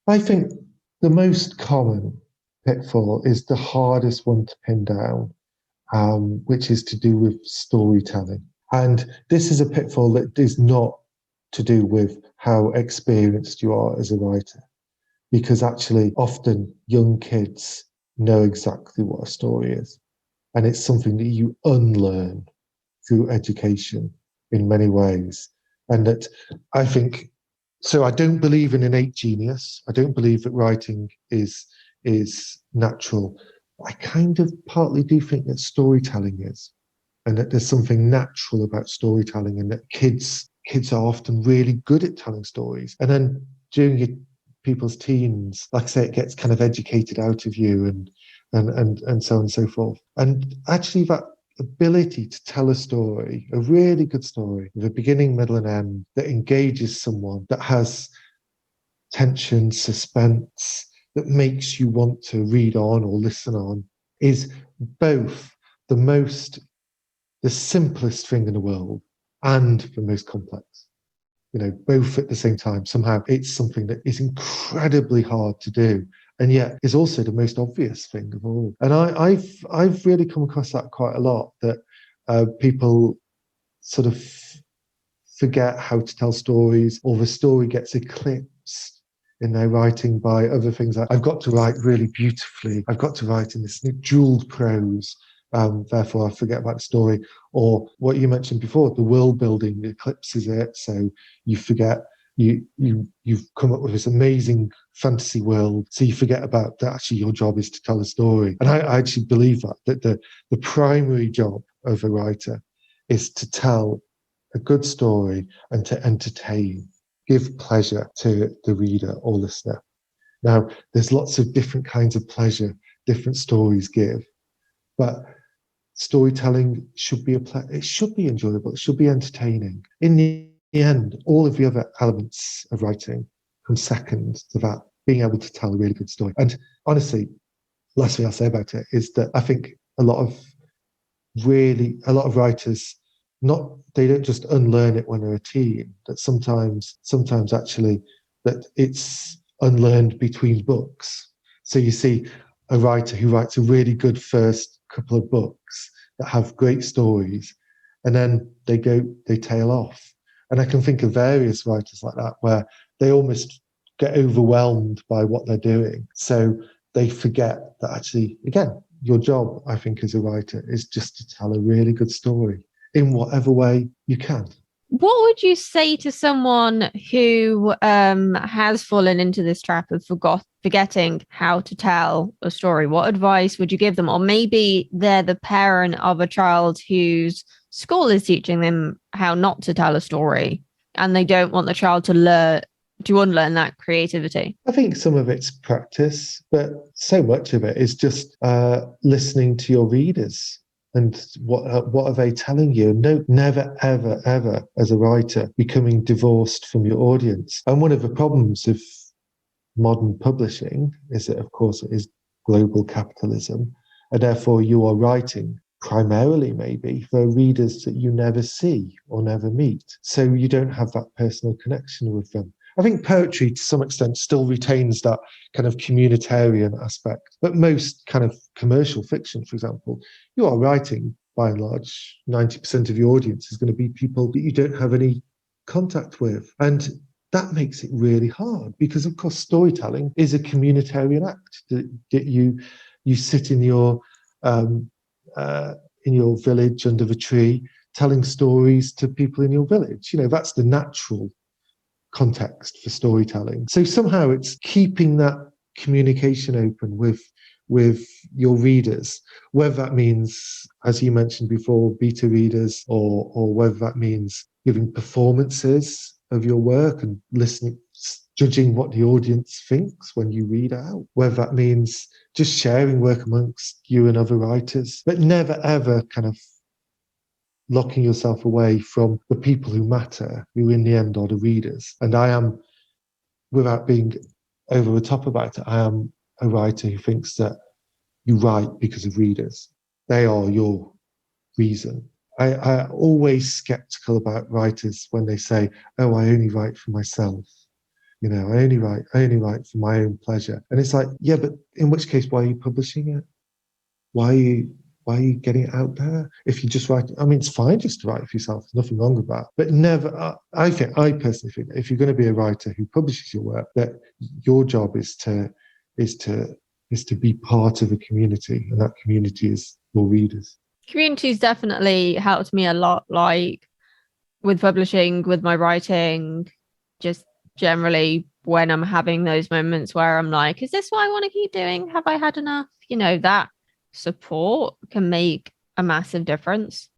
I think the most common pitfall is the hardest one to pin down, which is to do with storytelling. And this is a pitfall that is not to do with how experienced you are as a writer, because actually, often young kids know exactly what a story is. And it's something that you unlearn through education in many ways. And that I think so. I don't believe in innate genius. I don't believe that writing is natural. I kind of partly do think that storytelling is, and that there's something natural about storytelling, and that kids are often really good at telling stories. And then during your people's teens, like I say, it gets kind of educated out of you, and so on and so forth. And actually, that ability to tell a story, a really good story, with a beginning, middle, and end that engages someone, that has tension, suspense, that makes you want to read on or listen on, is both the most, the simplest thing in the world and the most complex. You know, both at the same time. Somehow it's something that is incredibly hard to do, and yet is also the most obvious thing of all. And I've really come across that quite a lot, that people sort of forget how to tell stories, or the story gets eclipsed in their writing by other things. Like, I've got to write really beautifully. I've got to write in this jeweled prose. Therefore, I forget about the story. Or what you mentioned before, the world building eclipses it, so you forget. You've come up with this amazing fantasy world, so you forget about that. Actually, your job is to tell a story. And I actually believe that the primary job of a writer is to tell a good story and to entertain, give pleasure to the reader or listener. Now, there's lots of different kinds of pleasure different stories give, but storytelling should be it should be enjoyable, it should be entertaining. In the end, all of the other elements of writing come second to that, being able to tell a really good story. And honestly, last thing I'll say about it is that I think a lot of writers, not, they don't just unlearn it when they're a teen, that sometimes actually that it's unlearned between books. So you see a writer who writes a really good first couple of books that have great stories, and then they tail off. And I can think of various writers like that, where they almost get overwhelmed by what they're doing, so they forget that actually, again, your job, I think, as a writer is just to tell a really good story in whatever way you can. What would you say to someone who has fallen into this trap of forgetting how to tell a story? What advice would you give them? Or maybe they're the parent of a child whose school is teaching them how not to tell a story, and they don't want the child to unlearn that creativity. I think some of it's practice, but so much of it is just listening to your readers. And what are they telling you? No, never, ever, ever, as a writer, becoming divorced from your audience. And one of the problems of modern publishing is that, of course, it is global capitalism, and therefore you are writing primarily maybe for readers that you never see or never meet. So you don't have that personal connection with them. I think poetry, to some extent, still retains that kind of communitarian aspect. But most kind of commercial fiction, for example, you are writing, by and large, 90% of your audience is going to be people that you don't have any contact with. And that makes it really hard, because, of course, storytelling is a communitarian act. That you sit um, in your village under the tree, telling stories to people in your village. You know, that's the natural context for storytelling. So somehow it's keeping that communication open with your readers, whether that means, as you mentioned before, beta readers, or whether that means giving performances of your work and listening, judging what the audience thinks when you read out, whether that means just sharing work amongst you and other writers, but never ever kind of locking yourself away from the people who matter, who in the end are the readers. And I am, without being over the top about it, I am a writer who thinks that you write because of readers. They are your reason. I always skeptical about writers when they say, oh, I only write for myself. I only write for my own pleasure. And it's like, yeah, but in which case, why are you publishing it? Why are you getting it out there? If you just write, I mean, it's fine just to write for yourself. There's nothing wrong with that. But never, I personally think that if you're going to be a writer who publishes your work, that your job is to be part of a community, and that community is your readers. Community's definitely helped me a lot, like with publishing, with my writing, just generally when I'm having those moments where I'm like, is this what I want to keep doing? Have I had enough? That support can make a massive difference.